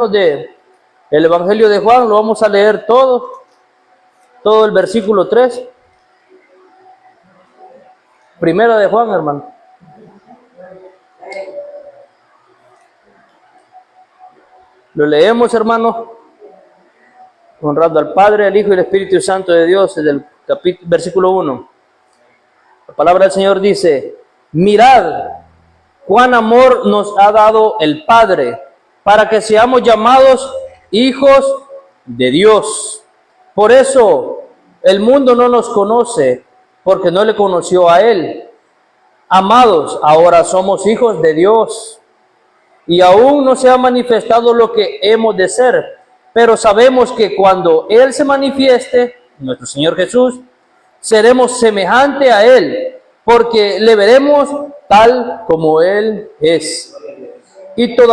de el Evangelio de Juan, lo vamos a leer todo el versículo 3. Primera de Juan, hermano. Lo leemos, hermano, honrando al Padre, al Hijo y al Espíritu Santo de Dios, desde el versículo 1. La palabra del Señor dice: mirad cuán amor nos ha dado el Padre, para que seamos llamados hijos de Dios. Por eso el mundo no nos conoce, porque no le conoció a Él. Amados, ahora somos hijos de Dios, y aún no se ha manifestado lo que hemos de ser, pero sabemos que cuando Él se manifieste, nuestro Señor Jesús, seremos semejante a Él, porque le veremos tal como Él es. Y todo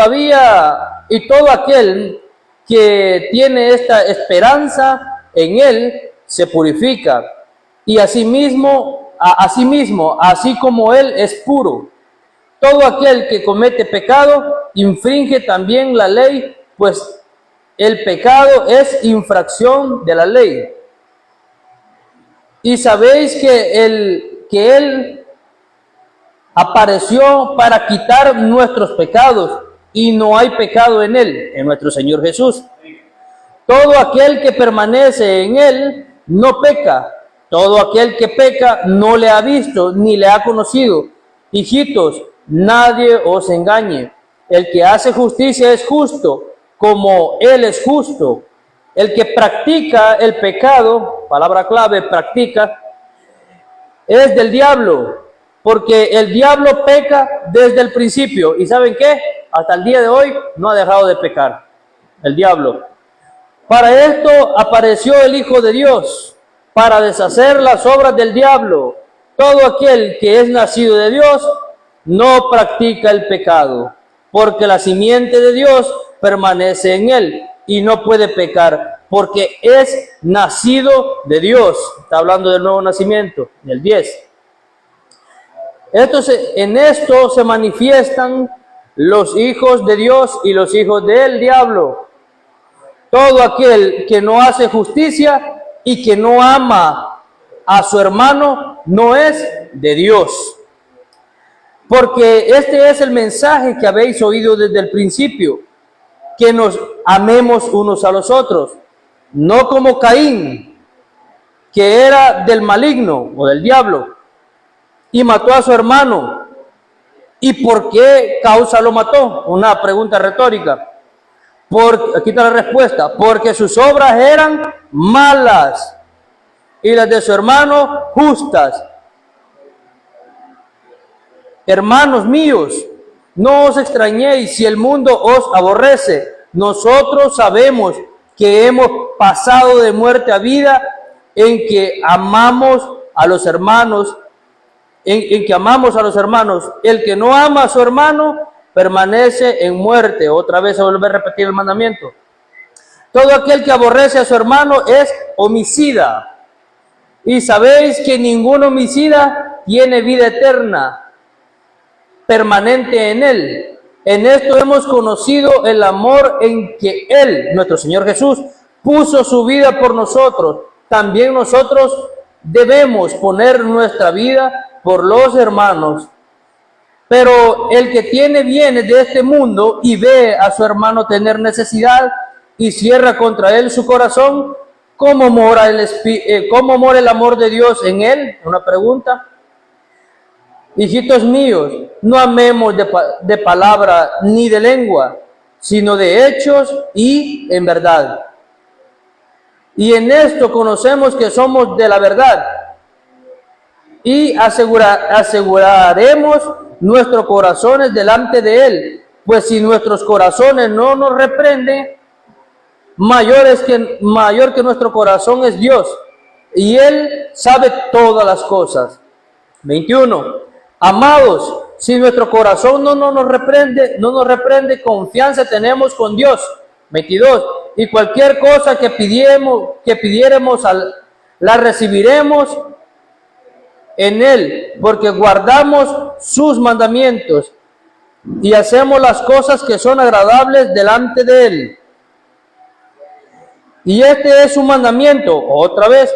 aquel que tiene esta esperanza en Él se purifica, y así como Él es puro. Todo aquel que comete pecado infringe también la ley, pues el pecado es infracción de la ley. Y sabéis que Él apareció para quitar nuestros pecados, y no hay pecado en Él, en nuestro Señor Jesús. Todo aquel que permanece en Él no peca. Todo aquel que peca no le ha visto ni le ha conocido. Hijitos, nadie os engañe. El que hace justicia es justo, como Él es justo. El que practica el pecado, palabra clave, practica, es del diablo, porque el diablo peca desde el principio. ¿Y saben qué? Hasta el día de hoy no ha dejado de pecar, el diablo. Para esto apareció el Hijo de Dios, para deshacer las obras del diablo. Todo aquel que es nacido de Dios no practica el pecado, porque la simiente de Dios permanece en él y no puede pecar, porque es nacido de Dios. Está hablando del nuevo nacimiento, del 10. En esto se manifiestan los hijos de Dios y los hijos del diablo. Todo aquel que no hace justicia y que no ama a su hermano no es de Dios. Porque este es el mensaje que habéis oído desde el principio, que nos amemos unos a los otros, no como Caín, que era del maligno o del diablo, y mató a su hermano. ¿Y por qué causa lo mató? Una pregunta retórica. Aquí está la respuesta: porque sus obras eran malas y las de su hermano justas. Hermanos míos, no os extrañéis si el mundo os aborrece. Nosotros sabemos que hemos pasado de muerte a vida en que amamos a los hermanos. En que amamos a los hermanos. El que no ama a su hermano permanece en muerte. Otra vez se vuelve a repetir el mandamiento. Todo aquel que aborrece a su hermano es homicida. Y sabéis que ningún homicida tiene vida eterna permanente en él. En esto hemos conocido el amor en que Él, nuestro Señor Jesús, puso su vida por nosotros. También nosotros debemos poner nuestra vida por los hermanos. Pero el que tiene bienes de este mundo y ve a su hermano tener necesidad y cierra contra él su corazón, ¿cómo mora el amor de Dios en él? Una pregunta. Hijitos míos, no amemos de palabra ni de lengua, sino de hechos y en verdad. Y en esto conocemos que somos de la verdad, y aseguraremos nuestros corazones delante de Él, pues si nuestros corazones no nos reprenden, mayor que nuestro corazón es Dios, y Él sabe todas las cosas. 21. Amados, si nuestro corazón no nos reprende, confianza tenemos con Dios. 22. Y cualquier cosa que pidiéremos la recibiremos en Él, porque guardamos sus mandamientos. y hacemos las cosas que son agradables delante de Él. Y este es su mandamiento, otra vez,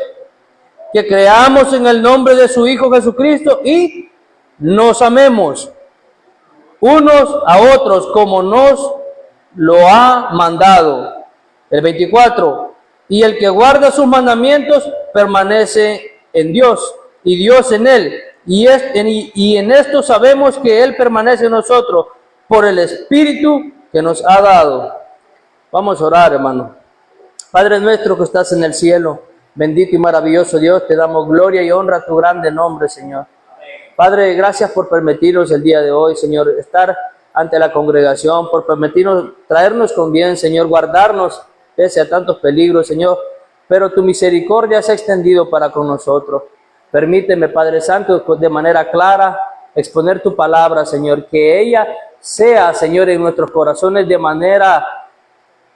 que creamos en el nombre de su Hijo Jesucristo y nos amemos unos a otros como nos lo ha mandado. El 24, y el que guarda sus mandamientos permanece en Dios y Dios en él. Y en esto sabemos que Él permanece en nosotros por el Espíritu que nos ha dado. Vamos a orar, hermano. Padre nuestro que estás en el cielo, bendito y maravilloso Dios, te damos gloria y honra a tu grande nombre, Señor. Padre, gracias por permitirnos el día de hoy, Señor, estar ante la congregación, por permitirnos traernos con bien, Señor, guardarnos pese a tantos peligros, Señor. Pero tu misericordia se ha extendido para con nosotros. Permíteme, Padre Santo, de manera clara exponer tu palabra, Señor, que ella sea, Señor, en nuestros corazones de manera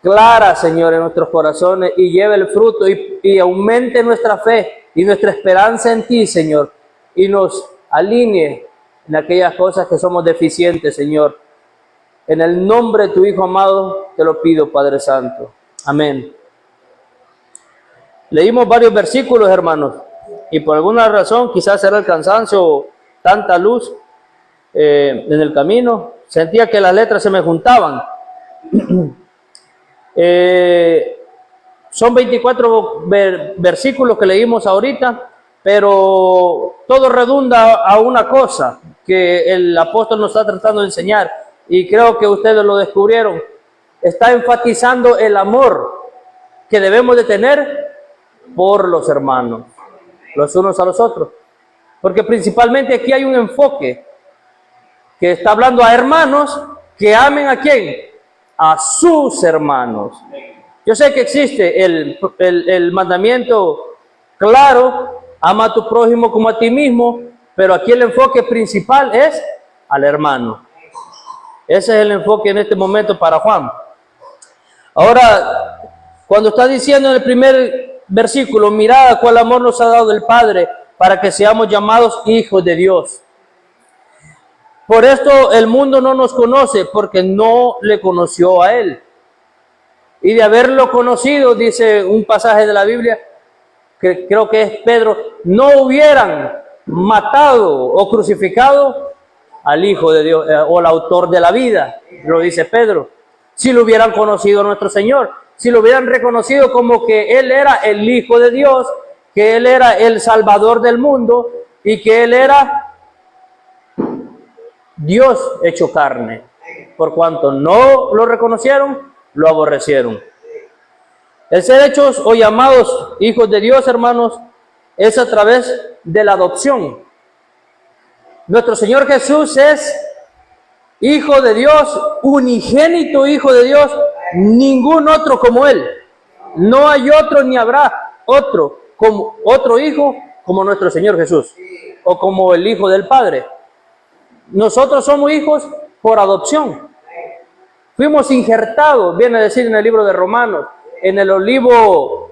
clara, Señor, en nuestros corazones y lleve el fruto y aumente nuestra fe y nuestra esperanza en ti, Señor, y nos alinee en aquellas cosas que somos deficientes, Señor. En el nombre de tu Hijo amado te lo pido, Padre Santo. Amén. Leímos varios versículos, hermanos, y por alguna razón, quizás era el cansancio o tanta luz en el camino, sentía que las letras se me juntaban. Son 24 versículos que leímos ahorita, pero todo redunda a una cosa que el apóstol nos está tratando de enseñar, y creo que ustedes lo descubrieron. Está enfatizando el amor que debemos de tener por los hermanos, los unos a los otros, porque principalmente aquí hay un enfoque que está hablando a hermanos que amen ¿a quién? A sus hermanos. Yo sé que existe el mandamiento claro, ama a tu prójimo como a ti mismo, pero aquí el enfoque principal es al hermano. Ese es el enfoque en este momento para Juan. Ahora, cuando está diciendo en el primer versículo, mirad cuál amor nos ha dado el Padre para que seamos llamados hijos de Dios. Por esto el mundo no nos conoce, porque no le conoció a Él. Y de haberlo conocido, dice un pasaje de la Biblia, que creo que es Pedro, no hubieran matado o crucificado al Hijo de Dios, o al autor de la vida, lo dice Pedro, si lo hubieran conocido a nuestro Señor, si lo hubieran reconocido como que Él era el Hijo de Dios, que Él era el Salvador del mundo y que Él era Dios hecho carne. Por cuanto no lo reconocieron, lo aborrecieron. El ser hechos o llamados hijos de Dios, hermanos, es a través de la adopción. Nuestro Señor Jesús es Hijo de Dios, unigénito Hijo de Dios, ningún otro como Él. No hay otro ni habrá otro Hijo como nuestro Señor Jesús, o como el Hijo del Padre. Nosotros somos hijos por adopción. Fuimos injertados, viene a decir en el libro de Romanos, en el olivo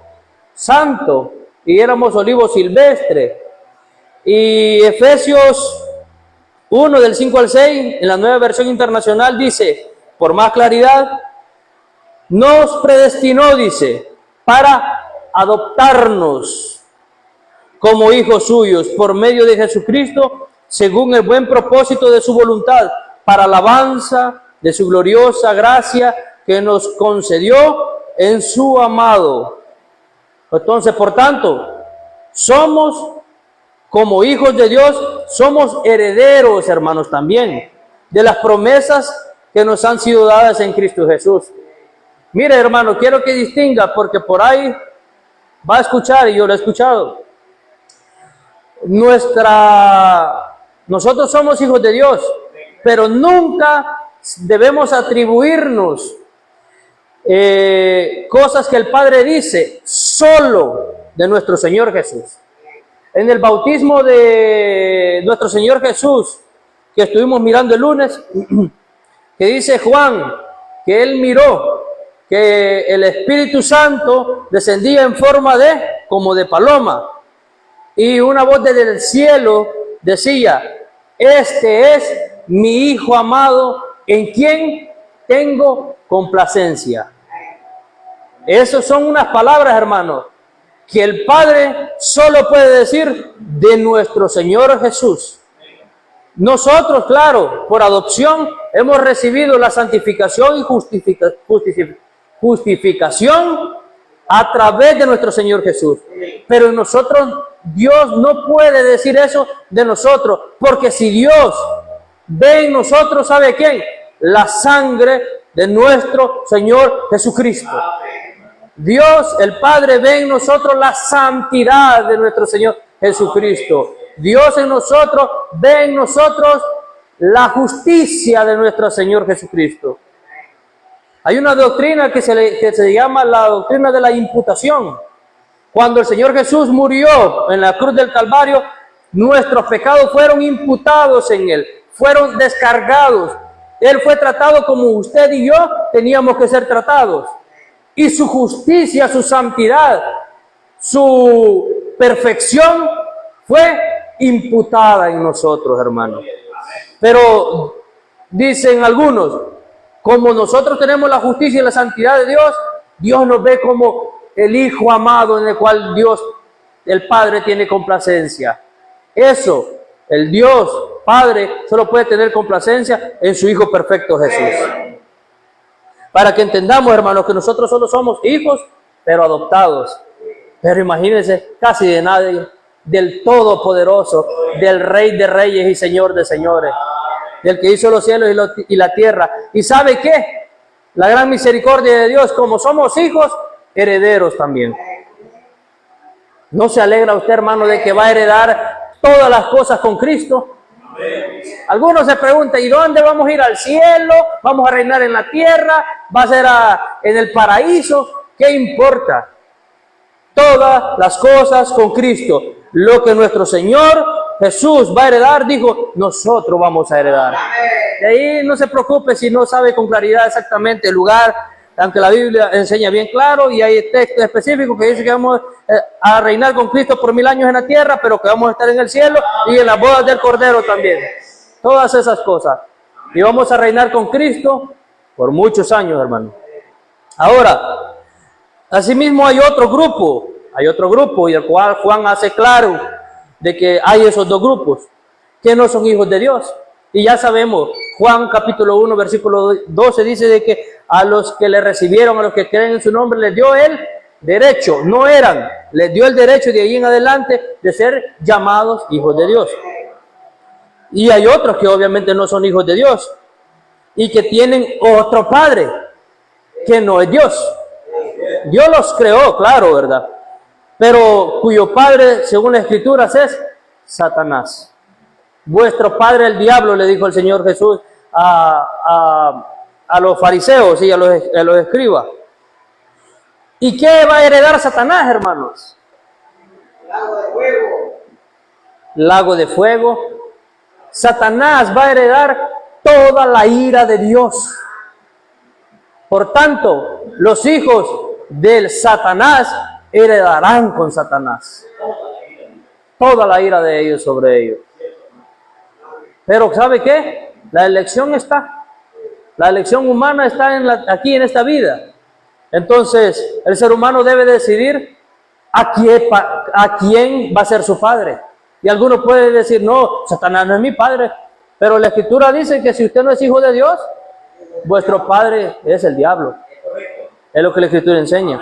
santo, y éramos olivo silvestre. Y Efesios 1, del 5 al 6, en la Nueva Versión Internacional, dice, por más claridad, nos predestinó, dice, para adoptarnos como hijos suyos por medio de Jesucristo, según el buen propósito de su voluntad, para alabanza de su gloriosa gracia que nos concedió en su amado. Entonces, por tanto, somos como hijos de Dios, somos herederos, hermanos, también de las promesas que nos han sido dadas en Cristo Jesús. Mire, hermano, quiero que distinga, porque por ahí va a escuchar, y yo lo he escuchado. Nosotros somos hijos de Dios, pero nunca debemos atribuirnos cosas que el Padre dice solo de nuestro Señor Jesús. En el bautismo de nuestro Señor Jesús, que estuvimos mirando el lunes, que dice Juan, que él miró que el Espíritu Santo descendía en forma como de paloma, y una voz desde el cielo decía, este es mi Hijo amado en quien tengo complacencia. Esas son unas palabras, hermanos, que el Padre solo puede decir de nuestro Señor Jesús. Nosotros, claro, por adopción hemos recibido la santificación y justificación a través de nuestro Señor Jesús. Pero en nosotros, Dios no puede decir eso de nosotros, porque si Dios ve en nosotros, ¿sabe quién? La sangre de nuestro Señor Jesucristo. Dios, el Padre, ve en nosotros la santidad de nuestro Señor Jesucristo. Dios en nosotros ve en nosotros la justicia de nuestro Señor Jesucristo. Hay una doctrina que se llama la doctrina de la imputación. Cuando el Señor Jesús murió en la cruz del Calvario, nuestros pecados fueron imputados en Él, fueron descargados. Él fue tratado como usted y yo teníamos que ser tratados. Y su justicia, su santidad, su perfección fue imputada en nosotros, hermanos. Pero dicen algunos, como nosotros tenemos la justicia y la santidad de Dios, Dios nos ve como el Hijo amado en el cual Dios, el Padre, tiene complacencia. Eso, el Dios Padre, solo puede tener complacencia en su Hijo perfecto Jesús. Para que entendamos, hermanos, que nosotros solo somos hijos, pero adoptados. Pero imagínense, casi de nadie, del Todopoderoso, del Rey de Reyes y Señor de Señores, del que hizo los cielos y la tierra. ¿Y sabe qué? La gran misericordia de Dios, como somos hijos, herederos también. ¿No se alegra usted, hermano, de que va a heredar todas las cosas con Cristo? Algunos se preguntan, ¿y dónde vamos a ir? ¿Al cielo? ¿Vamos a reinar en la tierra? ¿Va a ser en el paraíso? ¿Qué importa? Todas las cosas con Cristo. Lo que nuestro Señor Jesús va a heredar, dijo, nosotros vamos a heredar. De ahí no se preocupe si no sabe con claridad exactamente el lugar, aunque la Biblia enseña bien claro y hay textos específicos que dice que vamos a reinar con Cristo por 1000 años en la tierra, pero que vamos a estar en el cielo y en las bodas del Cordero también. Todas esas cosas. Y vamos a reinar con Cristo por muchos años, hermano. Ahora, asimismo hay otro grupo y el cual Juan hace claro de que hay esos dos grupos que no son hijos de Dios. Y ya sabemos, Juan capítulo 1, versículo 12 dice de que a los que le recibieron, a los que creen en su nombre, les dio el derecho, no eran, les dio el derecho de ahí en adelante de ser llamados hijos de Dios. Y hay otros que obviamente no son hijos de Dios y que tienen otro padre que no es Dios. Dios los creó, claro, ¿verdad? Pero cuyo padre, según las Escrituras, es Satanás. Vuestro padre el diablo, le dijo el Señor Jesús a los fariseos y a los escribas. ¿Y qué va a heredar Satanás, hermanos? Lago de fuego. Lago de fuego. Satanás va a heredar toda la ira de Dios. Por tanto, los hijos del Satanás heredarán con Satanás toda la ira de ellos sobre ellos. Pero ¿sabe qué? La elección está. La elección humana está aquí en esta vida. Entonces, el ser humano debe decidir a quién va a ser su padre. Y algunos pueden decir, no, Satanás no es mi padre. Pero la Escritura dice que si usted no es hijo de Dios, vuestro padre es el diablo. Es lo que la Escritura enseña.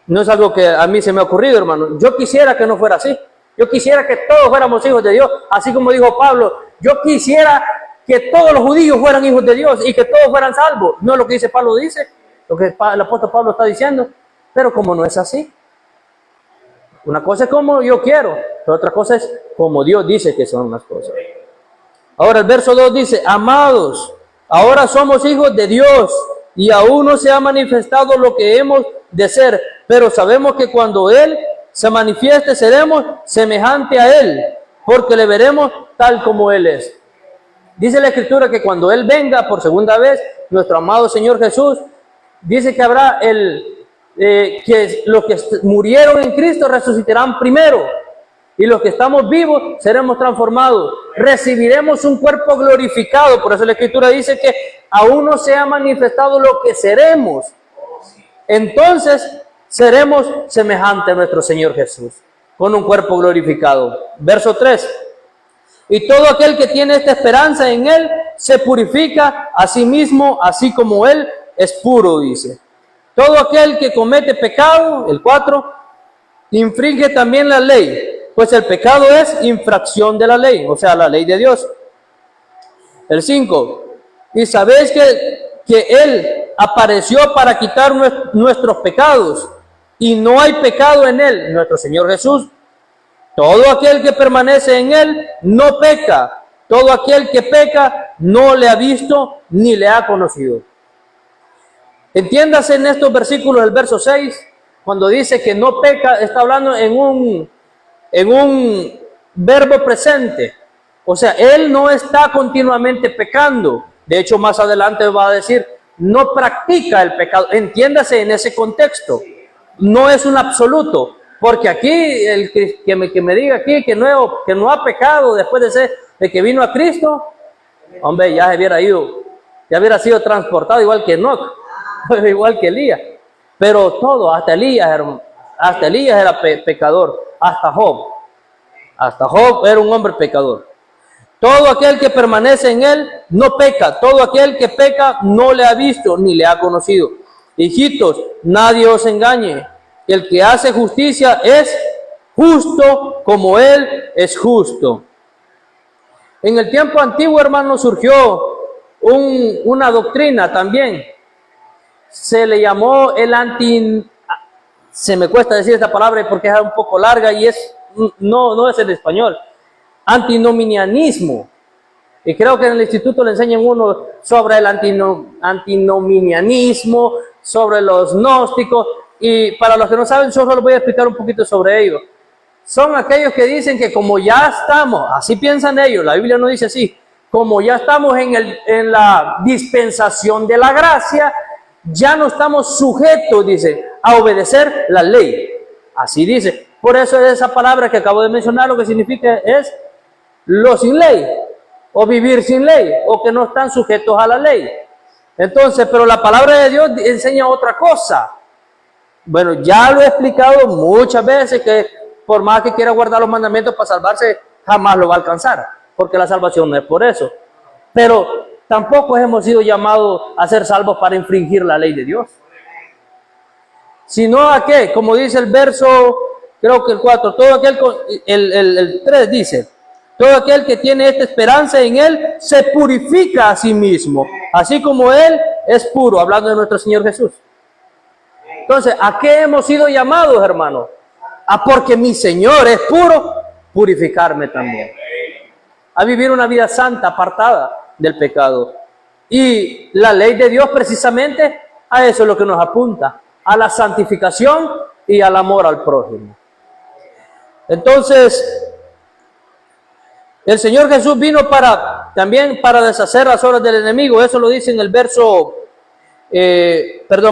No es algo que a mí se me ha ocurrido, hermano. Yo quisiera que no fuera así. Yo quisiera que todos fuéramos hijos de Dios, así como dijo Pablo. Yo quisiera que todos los judíos fueran hijos de Dios y que todos fueran salvos. No es lo que dice Pablo, dice lo que el apóstol Pablo está diciendo. Pero como no es así, una cosa es como yo quiero, pero otra cosa es como Dios dice que son las cosas. Ahora el verso 2 dice, amados, ahora somos hijos de Dios y aún no se ha manifestado lo que hemos de ser, pero sabemos que cuando Él se manifieste seremos semejante a Él, porque le veremos tal como Él es. Dice la Escritura que cuando Él venga por segunda vez, nuestro amado Señor Jesús, dice que habrá que los que murieron en Cristo resucitarán primero. Y los que estamos vivos seremos transformados. Recibiremos un cuerpo glorificado. Por eso la Escritura dice que aún no se ha manifestado lo que seremos. Entonces seremos semejantes a nuestro Señor Jesús, con un cuerpo glorificado. Verso 3. Y todo aquel que tiene esta esperanza en Él se purifica a sí mismo, así como Él es puro, dice. Todo aquel que comete pecado, el 4, infringe también la ley, pues el pecado es infracción de la ley, o sea, la ley de Dios. El 5. Y sabéis que Él apareció para quitar nuestros pecados, y no hay pecado en Él, nuestro Señor Jesús. Todo aquel que permanece en Él no peca. Todo aquel que peca no le ha visto ni le ha conocido. Entiéndase en estos versículos del verso 6, cuando dice que no peca, está hablando en un verbo presente. O sea, Él no está continuamente pecando. De hecho, más adelante va a decir, no practica el pecado. Entiéndase en ese contexto. No es un absoluto. Porque aquí, el que me diga aquí que no ha pecado después de que vino a Cristo, hombre, ya se hubiera ido, ya hubiera sido transportado igual que Enoc, igual que Elías. Pero todo, hasta Elías era pecador, hasta Job. Hasta Job era un hombre pecador. Todo aquel que permanece en Él no peca. Todo aquel que peca no le ha visto ni le ha conocido. Hijitos, nadie os engañe. El que hace justicia es justo como Él es justo. En el tiempo antiguo, hermano, surgió una doctrina también. Se le llamó se me cuesta decir esta palabra porque es un poco larga y no es en español. Antinomianismo. Y creo que en el instituto le enseñan uno sobre el antinomianismo, sobre los gnósticos. Y para los que no saben, yo solo voy a explicar un poquito sobre ello. Son aquellos que dicen que como ya estamos, así piensan ellos, la Biblia no dice así, como ya estamos en la dispensación de la gracia, ya no estamos sujetos, dice, a obedecer la ley. Así dice. Por eso es esa palabra que acabo de mencionar, lo que significa es lo sin ley, o vivir sin ley, o que no están sujetos a la ley. Entonces, pero la palabra de Dios enseña otra cosa. Bueno, ya lo he explicado muchas veces que por más que quiera guardar los mandamientos para salvarse, jamás lo va a alcanzar, porque la salvación no es por eso. Pero tampoco hemos sido llamados a ser salvos para infringir la ley de Dios. Sino a qué, como dice el verso, creo que el 4, todo aquel, el 3 dice, todo aquel que tiene esta esperanza en Él se purifica a sí mismo, así como Él es puro, hablando de nuestro Señor Jesús. Entonces, ¿a qué hemos sido llamados, hermanos? A porque mi Señor es puro, purificarme también. A vivir una vida santa, apartada del pecado. Y la ley de Dios precisamente a eso es lo que nos apunta, a la santificación y al amor al prójimo. Entonces, el Señor Jesús vino también para deshacer las obras del enemigo. Eso lo dice en el verso...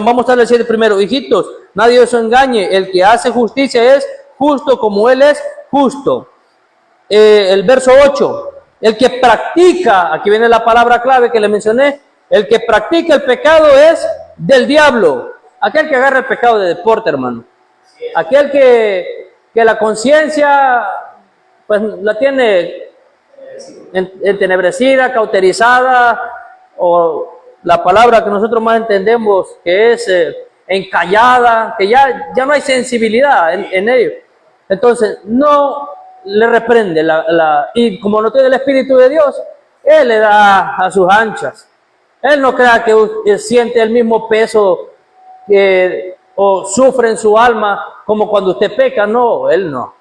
vamos a decir primero, hijitos, nadie os engañe, el que hace justicia es justo como Él es justo. El verso 8, el que practica, aquí viene la palabra clave que le mencioné, el que practica el pecado es del diablo, aquel que agarra el pecado de deporte, hermano, aquel que la conciencia pues la tiene entenebrecida, cauterizada, o la palabra que nosotros más entendemos que es encallada, que ya no hay sensibilidad en ello. Entonces, no le reprende y como no tiene el Espíritu de Dios, Él le da a sus anchas. Él no crea que siente el mismo peso o sufre en su alma como cuando usted peca. No, Él no.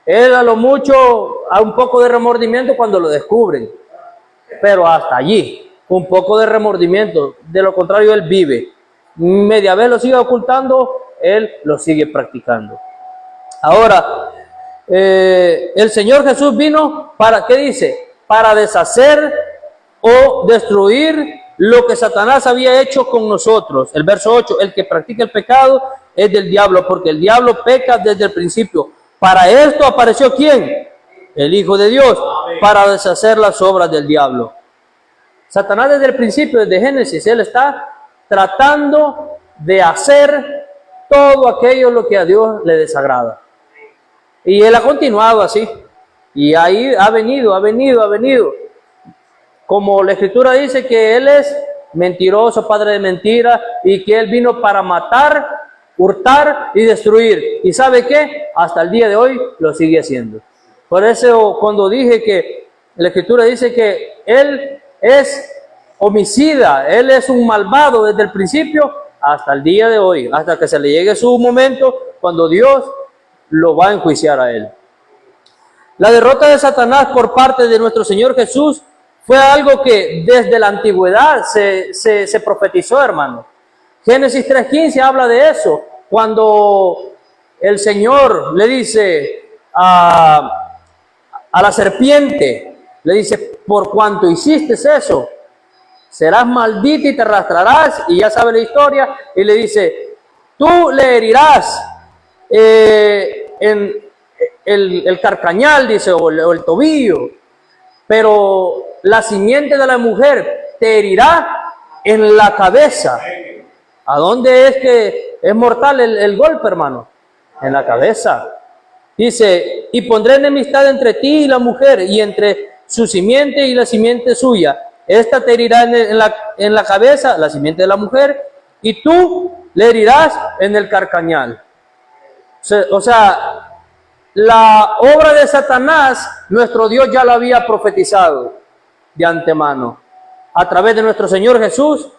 Él a lo mucho, a un poco de remordimiento cuando lo descubren, pero hasta allí. Un poco de remordimiento, de lo contrario Él vive. Media vez lo sigue ocultando, Él lo sigue practicando. Ahora, el Señor Jesús vino para, ¿qué dice? Para deshacer o destruir lo que Satanás había hecho con nosotros. El verso 8, el que practica el pecado es del diablo, porque el diablo peca desde el principio. Para esto apareció ¿quién? El Hijo de Dios, para deshacer las obras del diablo. Satanás desde el principio, desde Génesis, él está tratando de hacer todo aquello lo que a Dios le desagrada. Y él ha continuado así. Y ahí ha venido. Como la Escritura dice que él es mentiroso, padre de mentira, y que él vino para matar, hurtar y destruir. ¿Y sabe qué? Hasta el día de hoy lo sigue haciendo. Por eso cuando dije que la Escritura dice que él es homicida, él es un malvado desde el principio hasta el día de hoy, hasta que se le llegue su momento cuando Dios lo va a enjuiciar a él. La derrota de Satanás por parte de nuestro Señor Jesús fue algo que desde la antigüedad se profetizó, hermano. Génesis 3:15 habla de eso, cuando el Señor le dice a la serpiente, le dice, por cuanto hiciste eso, serás maldita y te arrastrarás, y ya sabe la historia, y le dice, tú le herirás en el carcañal, dice, o el tobillo, pero la simiente de la mujer te herirá en la cabeza. ¿A dónde es que es mortal el golpe, hermano? En la cabeza. Dice, y pondré enemistad entre ti y la mujer, y entre su simiente y la simiente suya. Esta te herirá en la cabeza, la simiente de la mujer, y tú le herirás en el carcañal. O sea, la obra de Satanás, nuestro Dios ya lo había profetizado de antemano. A través de nuestro Señor Jesús,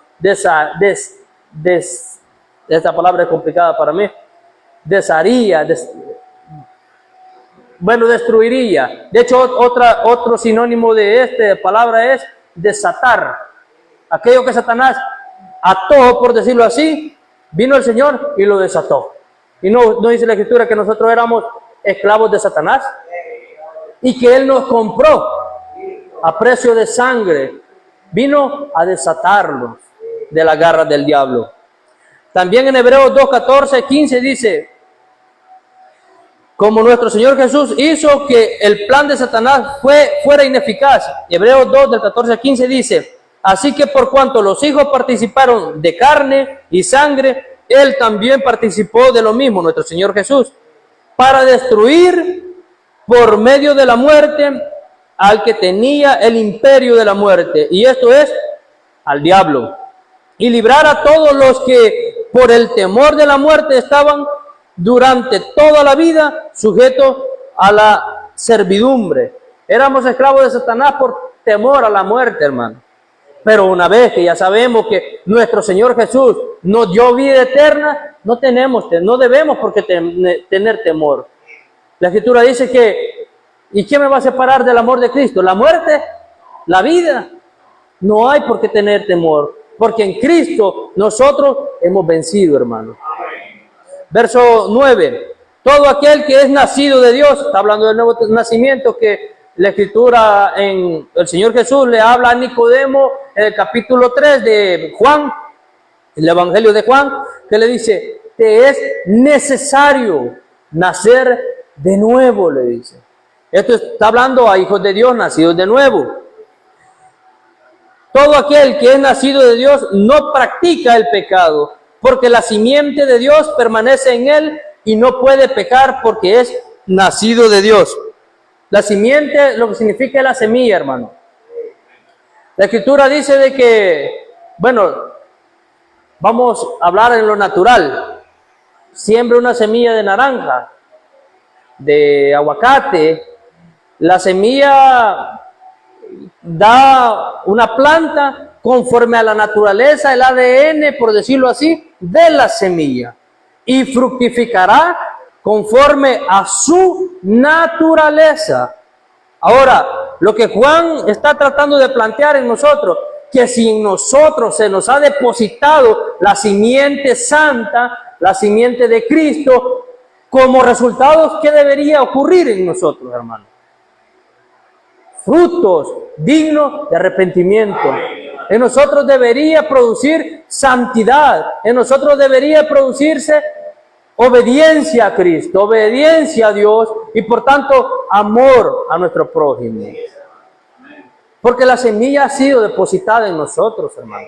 esta palabra es complicada para mí, destruiría. De hecho, otro sinónimo de esta palabra es desatar. Aquello que Satanás ató, por decirlo así, vino el Señor y lo desató. Y no dice la Escritura que nosotros éramos esclavos de Satanás y que Él nos compró a precio de sangre. Vino a desatarlos de las garras del diablo. También en Hebreos 2:14-15 dice, como nuestro Señor Jesús hizo que el plan de Satanás fuera ineficaz. Hebreos 2 del 14-15 dice, así que por cuanto los hijos participaron de carne y sangre, Él también participó de lo mismo, nuestro Señor Jesús, para destruir por medio de la muerte al que tenía el imperio de la muerte, y esto es, al diablo, y librar a todos los que por el temor de la muerte estaban durante toda la vida sujetos a la servidumbre. Éramos esclavos de Satanás por temor a la muerte, hermano. Pero una vez que ya sabemos que nuestro Señor Jesús nos dio vida eterna, no debemos por qué tener temor. La Escritura dice que, ¿y quién me va a separar del amor de Cristo? ¿La muerte? ¿La vida? No hay por qué tener temor, porque en Cristo nosotros hemos vencido, hermano. Verso 9, todo aquel que es nacido de Dios, está hablando del nuevo nacimiento que la Escritura en el Señor Jesús le habla a Nicodemo en el capítulo 3 de Juan, el Evangelio de Juan, que le dice, te es necesario nacer de nuevo, le dice. Esto está hablando a hijos de Dios nacidos de nuevo. Todo aquel que es nacido de Dios no practica el pecado, porque la simiente de Dios permanece en él y no puede pecar porque es nacido de Dios. La simiente, lo que significa es la semilla, hermano. La Escritura dice de que, bueno, vamos a hablar en lo natural. Siembra una semilla de naranja, de aguacate. La semilla da una planta conforme a la naturaleza, el ADN, por decirlo así, de la semilla, y fructificará conforme a su naturaleza. Ahora, lo que Juan está tratando de plantear en nosotros, que si en nosotros se nos ha depositado la simiente santa, la simiente de Cristo, como resultados, ¿qué debería ocurrir en nosotros, hermanos? Frutos dignos de arrepentimiento. En nosotros debería producir santidad. En nosotros debería producirse obediencia a Cristo, obediencia a Dios y por tanto amor a nuestro prójimo. Porque la semilla ha sido depositada en nosotros, hermano.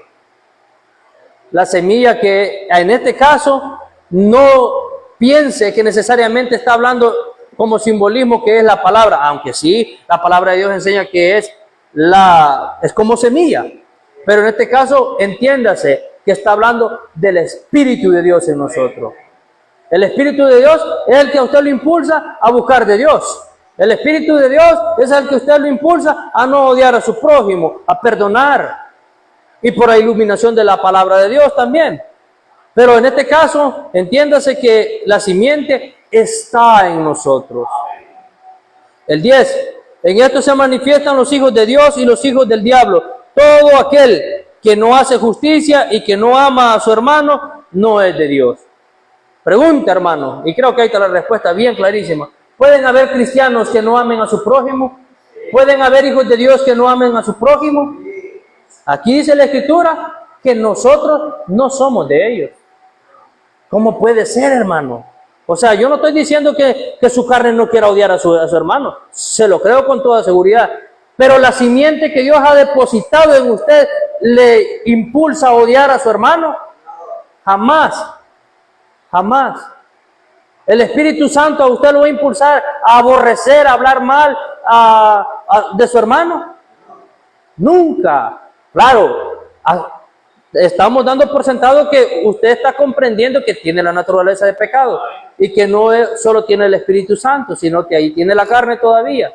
La semilla que en este caso no piense que necesariamente está hablando como simbolismo que es la palabra, aunque sí, la palabra de Dios enseña que es como semilla. Pero en este caso, entiéndase que está hablando del Espíritu de Dios en nosotros. El Espíritu de Dios es el que a usted lo impulsa a buscar de Dios. El Espíritu de Dios es el que usted lo impulsa a no odiar a su prójimo, a perdonar. Y por la iluminación de la palabra de Dios también. Pero en este caso, entiéndase que la simiente está en nosotros. El 10. En esto se manifiestan los hijos de Dios y los hijos del diablo. Todo aquel que no hace justicia y que no ama a su hermano, no es de Dios. Pregunta, hermano, y creo que ahí está la respuesta bien clarísima. ¿Pueden haber cristianos que no amen a su prójimo? ¿Pueden haber hijos de Dios que no amen a su prójimo? Aquí dice la Escritura que nosotros no somos de ellos. ¿Cómo puede ser, hermano? O sea, yo no estoy diciendo que su carne no quiera odiar a su hermano. Se lo creo con toda seguridad. Pero la simiente que Dios ha depositado en usted le impulsa a odiar a su hermano. Jamás. Jamás. El Espíritu Santo a usted lo va a impulsar a aborrecer, a hablar mal de su hermano. Nunca. Claro, estamos dando por sentado que usted está comprendiendo que tiene la naturaleza de pecado y que no solo tiene el Espíritu Santo, sino que ahí tiene la carne todavía.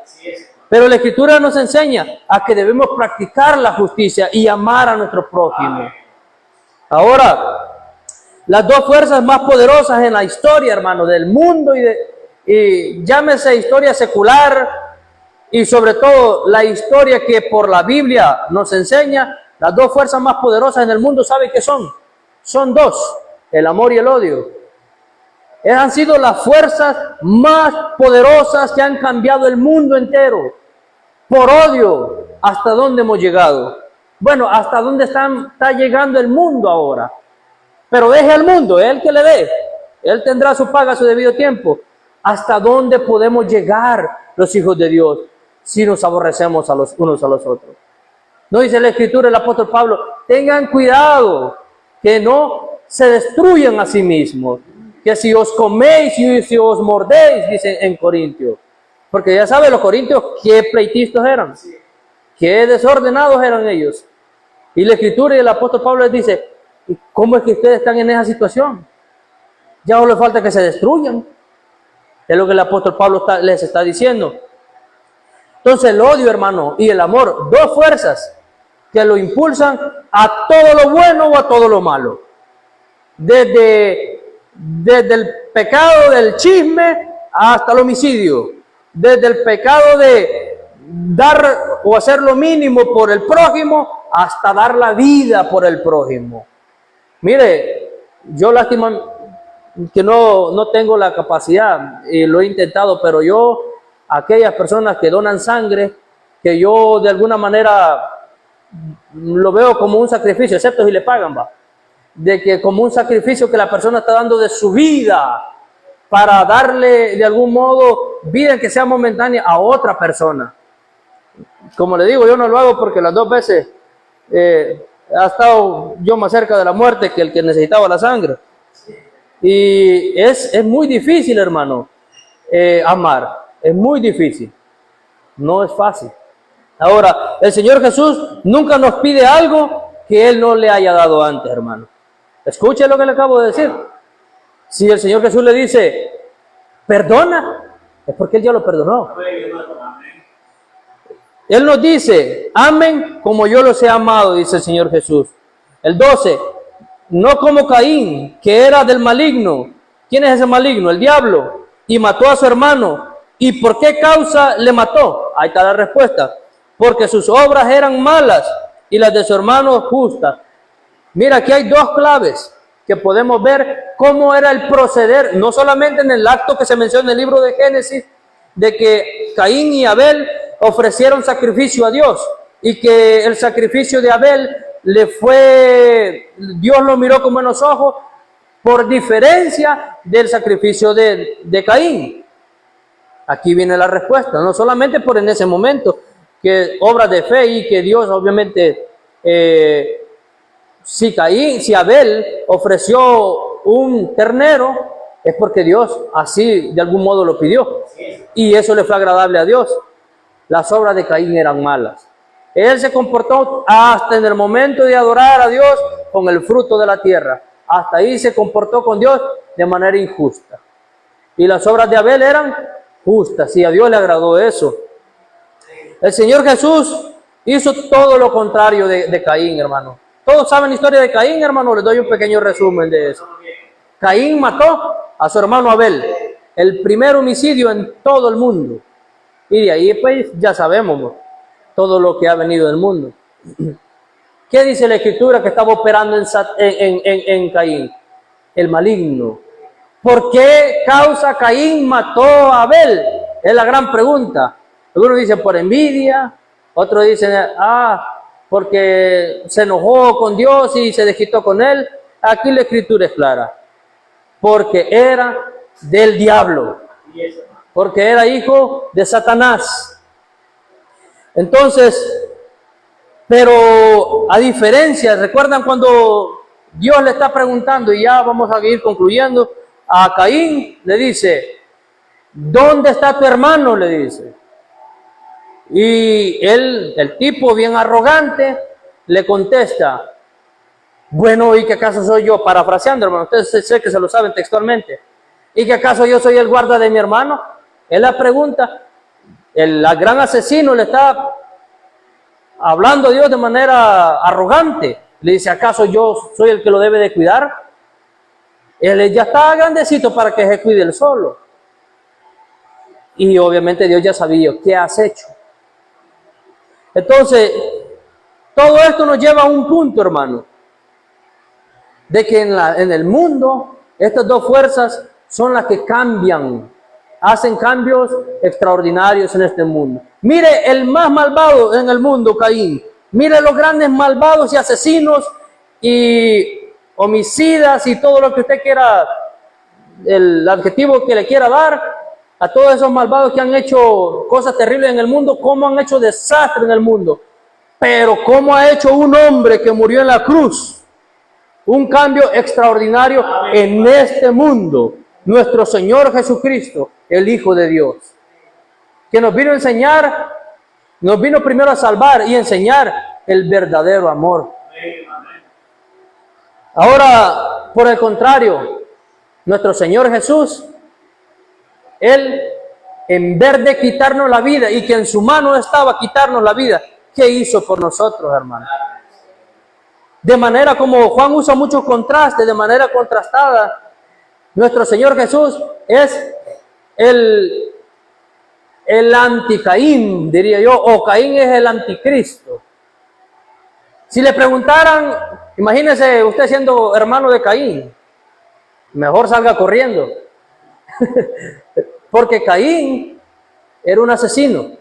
Pero la Escritura nos enseña a que debemos practicar la justicia y amar a nuestro prójimo. Ahora, las dos fuerzas más poderosas en la historia, hermano, del mundo y llámese historia secular y sobre todo la historia que por la Biblia nos enseña, las dos fuerzas más poderosas en el mundo, ¿saben qué son? Son dos, el amor y el odio. Han sido las fuerzas más poderosas que han cambiado el mundo entero. Por odio, ¿hasta dónde hemos llegado? Bueno, ¿hasta dónde está llegando el mundo ahora? Pero deje al mundo, es el que le dé. Él tendrá su paga a su debido tiempo. ¿Hasta dónde podemos llegar los hijos de Dios si nos aborrecemos a los unos a los otros? No dice la Escritura, el apóstol Pablo, tengan cuidado que no se destruyan a sí mismos, que si os coméis y si os mordéis, dice en Corintios. Porque ya saben los corintios qué pleitistas eran, qué desordenados eran ellos. Y la Escritura y el apóstol Pablo les dice, ¿cómo es que ustedes están en esa situación? Ya no les falta que se destruyan. Es lo que el apóstol Pablo les está diciendo. Entonces el odio, hermano, y el amor, dos fuerzas que lo impulsan a todo lo bueno o a todo lo malo. Desde el pecado del chisme hasta el homicidio. Desde el pecado de dar o hacer lo mínimo por el prójimo hasta dar la vida por el prójimo. Mire, yo lástima que no tengo la capacidad y lo he intentado, pero yo, aquellas personas que donan sangre, que yo de alguna manera lo veo como un sacrificio, excepto si le pagan, va, de que como un sacrificio que la persona está dando de su vida para darle de algún modo vida que sea momentánea a otra persona. Como le digo, yo no lo hago porque las dos veces ha estado yo más cerca de la muerte que el que necesitaba la sangre. Y es muy difícil, hermano, amar. Es muy difícil. No es fácil. Ahora, el Señor Jesús nunca nos pide algo que Él no le haya dado antes, hermano. Escuche lo que le acabo de decir. Si el Señor Jesús le dice, perdona, es porque Él ya lo perdonó. Él nos dice, amen como yo los he amado, dice el Señor Jesús. El 12, no como Caín, que era del maligno. ¿Quién es ese maligno? El diablo. Y mató a su hermano. ¿Y por qué causa le mató? Ahí está la respuesta. Porque sus obras eran malas y las de su hermano justas. Mira, aquí hay dos claves que podemos ver cómo era el proceder, no solamente en el acto que se menciona en el libro de Génesis, de que Caín y Abel ofrecieron sacrificio a Dios y que el sacrificio de Abel Dios lo miró con buenos ojos por diferencia del sacrificio de Caín. Aquí viene la respuesta, no solamente por en ese momento, que obra de fe y que Dios obviamente, si Abel ofreció un ternero, es porque Dios así de algún modo lo pidió. Y eso le fue agradable a Dios. Las obras de Caín eran malas. Él se comportó hasta en el momento de adorar a Dios con el fruto de la tierra. Hasta ahí se comportó con Dios de manera injusta. Y las obras de Abel eran justas, y a Dios le agradó eso. El Señor Jesús hizo todo lo contrario de Caín, hermano. Todos saben la historia de Caín, hermano. Les doy un pequeño resumen de eso. Caín mató a su hermano Abel, el primer homicidio en todo el mundo. Y de ahí pues ya sabemos todo lo que ha venido del mundo. ¿Qué dice la Escritura que estaba operando en Caín? El maligno. ¿Por qué causa Caín mató a Abel? Es la gran pregunta. Algunos dicen por envidia, otros dicen, porque se enojó con Dios y se desquitó con él. Aquí la Escritura es clara. Porque era del diablo. Porque era hijo de Satanás. Entonces, pero a diferencia, ¿recuerdan cuando Dios le está preguntando, y ya vamos a ir concluyendo, a Caín le dice, ¿dónde está tu hermano?, le dice. Y él, el tipo bien arrogante, le contesta, bueno, ¿y qué acaso soy yo? Parafraseando, hermano, ustedes sé que se lo saben textualmente. ¿Y qué acaso yo soy el guarda de mi hermano? Él la pregunta, el gran asesino le está hablando a Dios de manera arrogante. Le dice, ¿acaso yo soy el que lo debe de cuidar? Él ya está grandecito para que se cuide él solo. Y obviamente Dios ya sabía, ¿qué has hecho? Entonces, todo esto nos lleva a un punto, hermano, de que en el mundo, estas dos fuerzas son las que cambian, hacen cambios extraordinarios en este mundo. Mire el más malvado en el mundo, Caín. Mire los grandes malvados y asesinos y homicidas y todo lo que usted quiera, el adjetivo que le quiera dar a todos esos malvados que han hecho cosas terribles en el mundo, cómo han hecho desastre en el mundo. Pero cómo ha hecho un hombre que murió en la cruz un cambio extraordinario en este mundo. Nuestro Señor Jesucristo, el Hijo de Dios, que nos vino a enseñar, nos vino primero a salvar y enseñar el verdadero amor. Ahora, por el contrario, nuestro Señor Jesús, Él, en vez de quitarnos la vida, y que en su mano estaba quitarnos la vida, ¿qué hizo por nosotros, hermano? De manera como Juan usa muchos contrastes, de manera contrastada, nuestro Señor Jesús es el anti-Caín, diría yo, o Caín es el anticristo. Si le preguntaran, imagínese usted siendo hermano de Caín, mejor salga corriendo. Porque Caín era un asesino.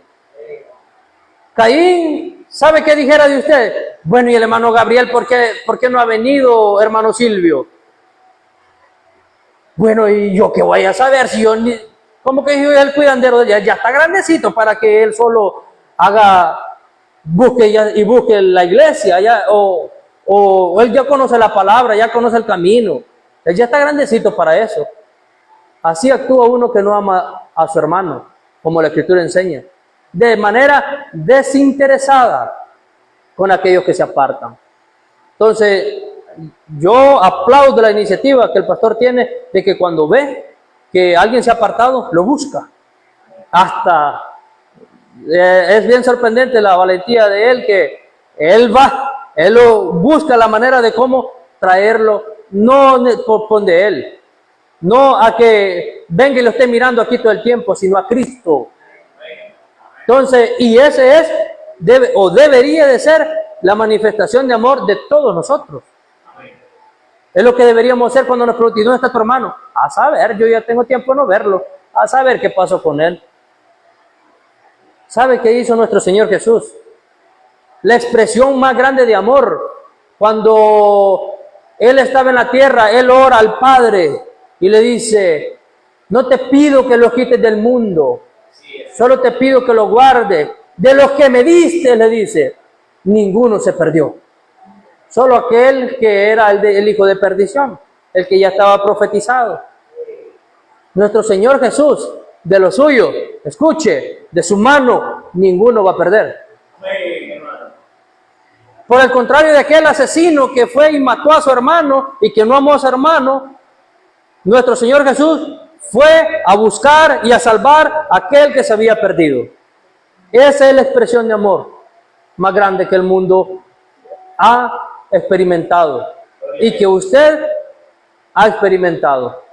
Caín, ¿sabe qué dijera de usted? Bueno, y el hermano Gabriel, ¿por qué no ha venido, hermano Silvio? Bueno, y yo qué voy a saber si yo ni... ¿Cómo que yo el cuidandero? Ya está grandecito para que él solo busque la iglesia, o él ya conoce la palabra, ya conoce el camino. Él ya está grandecito para eso. Así actúa uno que no ama a su hermano, como la Escritura enseña, de manera desinteresada con aquellos que se apartan. Entonces, yo aplaudo la iniciativa que el pastor tiene de que cuando ve que alguien se ha apartado, lo busca. Hasta es bien sorprendente la valentía de él, que él lo busca la manera de cómo traerlo, no por de él, no a que venga y lo esté mirando aquí todo el tiempo, sino a Cristo. Entonces, y ese debería de ser la manifestación de amor de todos nosotros. Es lo que deberíamos hacer cuando nos preguntan, ¿dónde está tu hermano? A saber, yo ya tengo tiempo de no verlo. A saber qué pasó con él. ¿Sabe qué hizo nuestro Señor Jesús? La expresión más grande de amor, cuando Él estaba en la tierra, él ora al Padre y le dice, no te pido que los quites del mundo, solo te pido que los guardes. De los que me diste, le dice, ninguno se perdió. Solo aquel que era el hijo de perdición, el que ya estaba profetizado. Nuestro Señor Jesús, de lo suyo, escuche, de su mano, ninguno va a perder. Por el contrario de aquel asesino que fue y mató a su hermano y que no amó a su hermano, nuestro Señor Jesús fue a buscar y a salvar a aquel que se había perdido. Esa es la expresión de amor más grande que el mundo ha experimentado y que usted ha experimentado.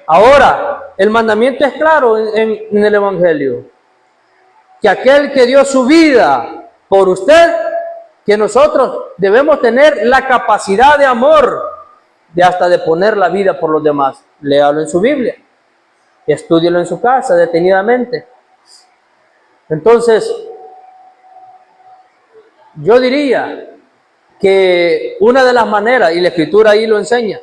Ahora, el mandamiento es claro en el Evangelio, que aquel que dio su vida por usted, que nosotros debemos tener la capacidad de amor, de hasta de poner la vida por los demás. Léalo en su Biblia, estúdielo en su casa detenidamente. Entonces, yo diría que una de las maneras, y la Escritura ahí lo enseña,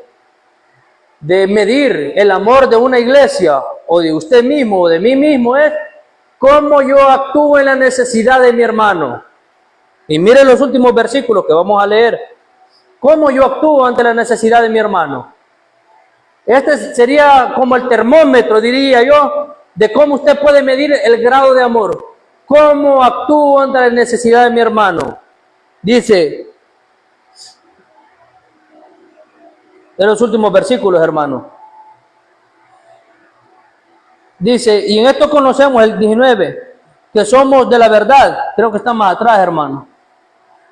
de medir el amor de una iglesia, o de usted mismo, o de mí mismo, es cómo yo actúo en la necesidad de mi hermano. Y miren los últimos versículos que vamos a leer. ¿Cómo yo actúo ante la necesidad de mi hermano? Este sería como el termómetro, diría yo, de cómo usted puede medir el grado de amor. ¿Cómo actúo ante la necesidad de mi hermano? Dice, en los últimos versículos, hermano. Dice, y en esto conocemos el 19, que somos de la verdad. Creo que está más atrás, hermano.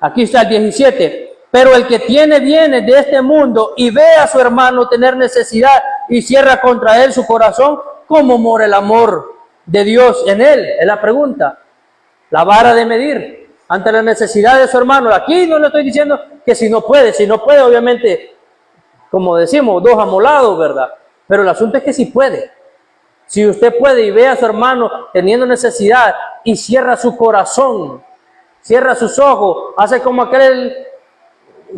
Aquí está el 17. Pero el que tiene bienes de este mundo y ve a su hermano tener necesidad y cierra contra él su corazón, ¿cómo mora el amor de Dios en él? Es la pregunta. La vara de medir ante la necesidad de su hermano. Aquí no le estoy diciendo que si no puede, obviamente, como decimos, dos amolados, ¿verdad? Pero el asunto es que si puede. Si usted puede y ve a su hermano teniendo necesidad y cierra su corazón, cierra sus ojos, hace como aquel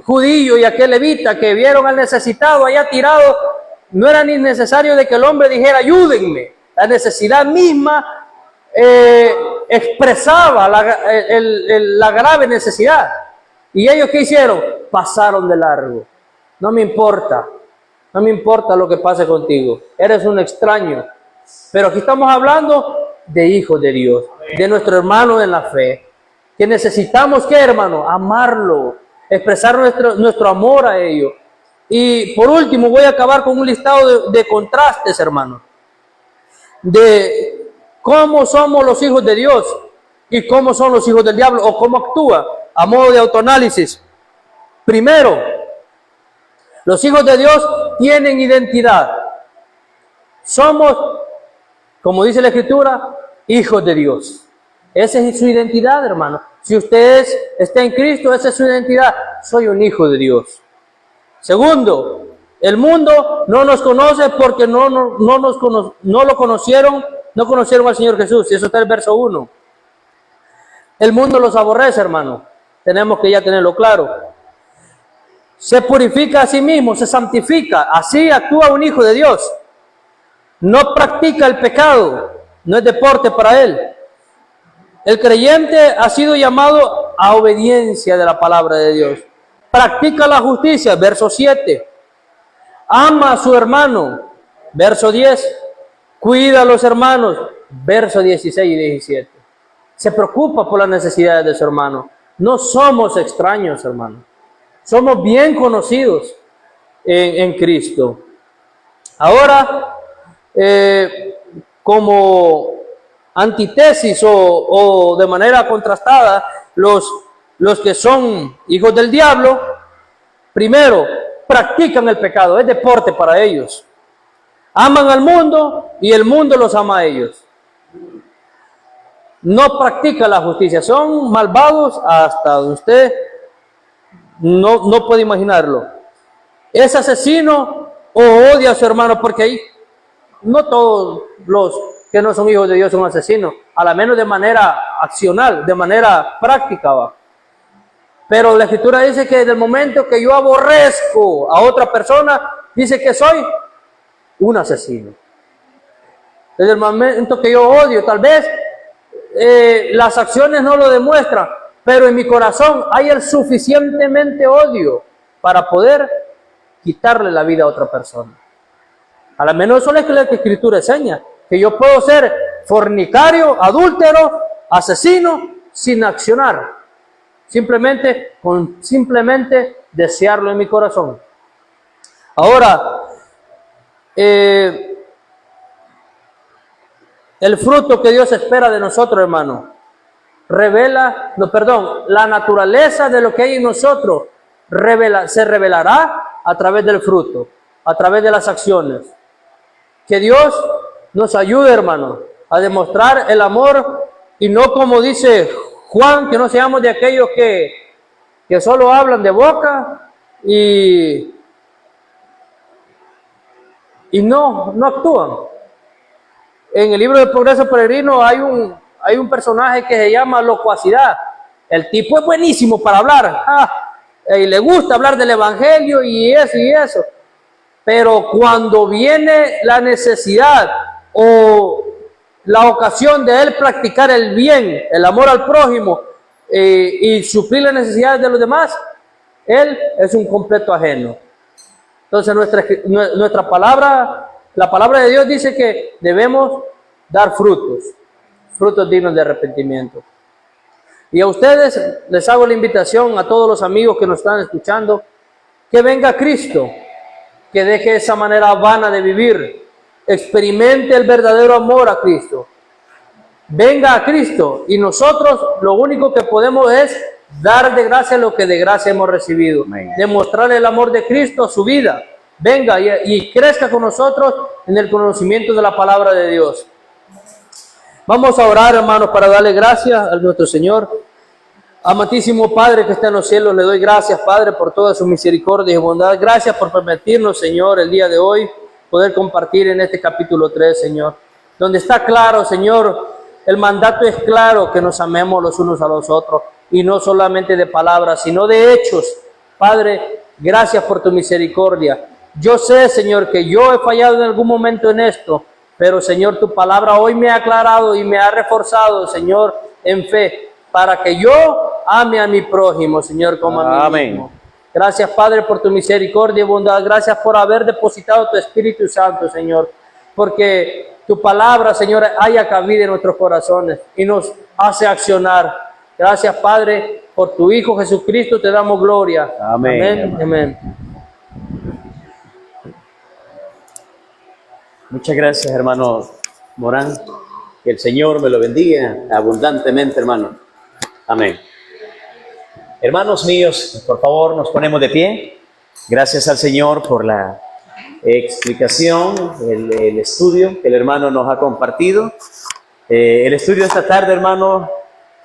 judío y aquel levita que vieron al necesitado allá tirado, no era ni necesario de que el hombre dijera ayúdenme. La necesidad misma expresaba la grave necesidad. ¿Y ellos qué hicieron? Pasaron de largo. No me importa lo que pase contigo, eres un extraño. Pero aquí estamos hablando de hijos de Dios, de nuestro hermano en la fe, que necesitamos, ¿qué, hermano? Amarlo, expresar nuestro amor a ellos. Y por último voy a acabar con un listado de contrastes, hermano, de cómo somos los hijos de Dios y cómo son los hijos del diablo, o cómo actúa a modo de autoanálisis. Primero, los hijos de Dios tienen identidad. Somos, como dice la Escritura, hijos de Dios. Esa es su identidad, hermano. Si usted está en Cristo, esa es su identidad. Soy un hijo de Dios. Segundo, el mundo no nos conoce porque no lo conocieron, no conocieron al Señor Jesús. Y eso está en el verso 1. El mundo los aborrece, hermano. Tenemos que ya tenerlo claro. Se purifica a sí mismo, se santifica. Así actúa un hijo de Dios. No practica el pecado, no es deporte para él. El creyente ha sido llamado a obediencia de la palabra de Dios. Practica la justicia, verso 7. Ama a su hermano, verso 10. Cuida a los hermanos, verso 16 y 17. Se preocupa por las necesidades de su hermano. No somos extraños, hermano. Somos bien conocidos en Cristo. Ahora, como antítesis o de manera contrastada, los que son hijos del diablo, primero, practican el pecado, es deporte para ellos. Aman al mundo y el mundo los ama a ellos. No practican la justicia, son malvados hasta donde usted no puede imaginarlo. Es asesino o odia a su hermano, porque ahí no todos los que no son hijos de Dios son asesinos, a la menos de manera accional, de manera práctica, ¿va? Pero la Escritura dice que desde el momento que yo aborrezco a otra persona, dice que soy un asesino. Desde el momento que yo odio, tal vez las acciones no lo demuestran, pero en mi corazón hay el suficientemente odio para poder quitarle la vida a otra persona. A lo menos eso es lo que la Escritura enseña, que yo puedo ser fornicario, adúltero, asesino, sin accionar, simplemente desearlo en mi corazón. Ahora, el fruto que Dios espera de nosotros, hermano, la naturaleza de lo que hay en nosotros se revelará a través del fruto, a través de las acciones. Que Dios nos ayude, hermano, a demostrar el amor y no como dice Juan, que no seamos de aquellos que solo hablan de boca y no actúan. En el libro del Progreso Peregrino hay un personaje que se llama locuacidad. El tipo es buenísimo para hablar, y le gusta hablar del Evangelio y eso. Pero cuando viene la necesidad o la ocasión de él practicar el bien, el amor al prójimo y suplir las necesidades de los demás, él es un completo ajeno. Entonces nuestra palabra, la palabra de Dios dice que debemos dar frutos dignos de arrepentimiento. Y a ustedes les hago la invitación, a todos los amigos que nos están escuchando, que venga Cristo, que deje esa manera vana de vivir, experimente el verdadero amor a Cristo. Venga a Cristo y nosotros lo único que podemos es dar de gracia lo que de gracia hemos recibido. Amén. Demostrar el amor de Cristo a su vida. Venga y crezca con nosotros en el conocimiento de la palabra de Dios. Vamos a orar, hermanos, para darle gracias a nuestro Señor. Amantísimo Padre que está en los cielos, le doy gracias, Padre, por toda su misericordia y bondad. Gracias por permitirnos, Señor, el día de hoy poder compartir en este capítulo 3, Señor, donde está claro, Señor, el mandato es claro, que nos amemos los unos a los otros, y no solamente de palabras, sino de hechos. Padre, gracias por tu misericordia. Yo sé, Señor, que yo he fallado en algún momento en esto, pero, Señor, tu palabra hoy me ha aclarado y me ha reforzado, Señor, en fe, para que yo ame a mi prójimo, Señor, como a mí mismo. Gracias, Padre, por tu misericordia y bondad. Gracias por haber depositado tu Espíritu Santo, Señor, porque tu palabra, Señor, haya cabida en nuestros corazones y nos hace accionar. Gracias, Padre, por tu Hijo Jesucristo, te damos gloria. Amén. Amén. Amén. Muchas gracias, hermano Morán. Que el Señor me lo bendiga abundantemente, hermano. Amén. Hermanos míos, por favor, nos ponemos de pie. Gracias al Señor por la explicación, el estudio que el hermano nos ha compartido. El estudio de esta tarde, hermano,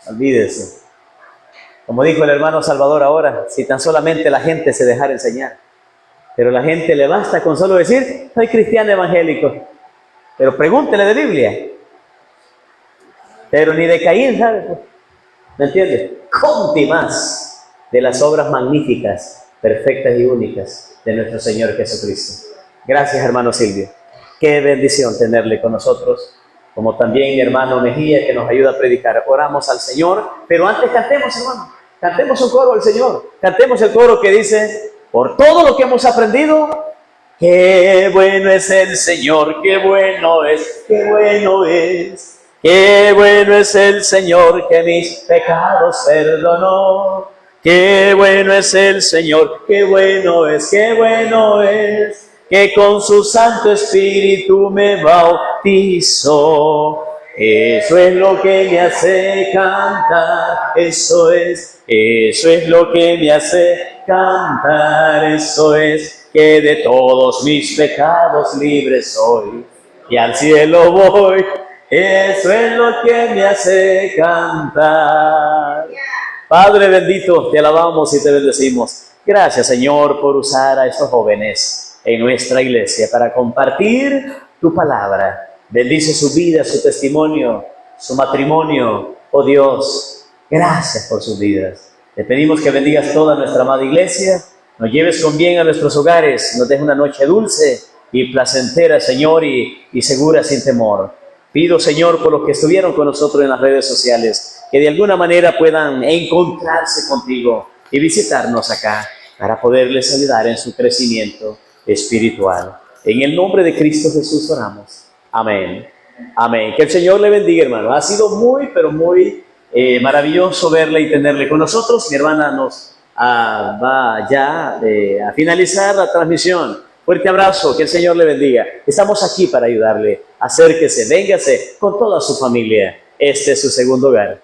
olvídese. Como dijo el hermano Salvador ahora, si tan solamente la gente se dejara enseñar. Pero la gente le basta con solo decir, soy cristiano evangélico. Pero pregúntele de Biblia. Pero ni de Caín, ¿sabe? ¿Me entiendes? Conte más de las obras magníficas, perfectas y únicas de nuestro Señor Jesucristo. Gracias, hermano Silvio. Qué bendición tenerle con nosotros, como también mi hermano Mejía, que nos ayuda a predicar. Oramos al Señor, pero antes cantemos, hermano. Cantemos un coro al Señor. Cantemos el coro que dice, por todo lo que hemos aprendido, qué bueno es el Señor, qué bueno es, qué bueno es. Qué bueno es el Señor, que mis pecados perdonó. Qué bueno es el Señor, qué bueno es, que con su Santo Espíritu me bautizó. Eso es lo que me hace cantar, eso es lo que me hace cantar, eso es que de todos mis pecados libre soy y al cielo voy. Eso es lo que me hace cantar. Padre bendito, te alabamos y te bendecimos. Gracias, Señor, por usar a estos jóvenes en nuestra iglesia para compartir tu palabra. Bendice su vida, su testimonio, su matrimonio. Oh Dios, gracias por sus vidas. Te pedimos que bendigas toda nuestra amada iglesia, nos lleves con bien a nuestros hogares, nos dejes una noche dulce y placentera, Señor, y segura sin temor. Pido, Señor, por los que estuvieron con nosotros en las redes sociales, que de alguna manera puedan encontrarse contigo y visitarnos acá para poderles ayudar en su crecimiento espiritual. En el nombre de Cristo Jesús oramos. Amén. Amén. Que el Señor le bendiga, hermano. Ha sido muy, pero muy maravilloso verle y tenerle con nosotros. Mi hermana nos va ya a finalizar la transmisión. Fuerte abrazo, que el Señor le bendiga. Estamos aquí para ayudarle. Acérquese, véngase con toda su familia. Este es su segundo hogar.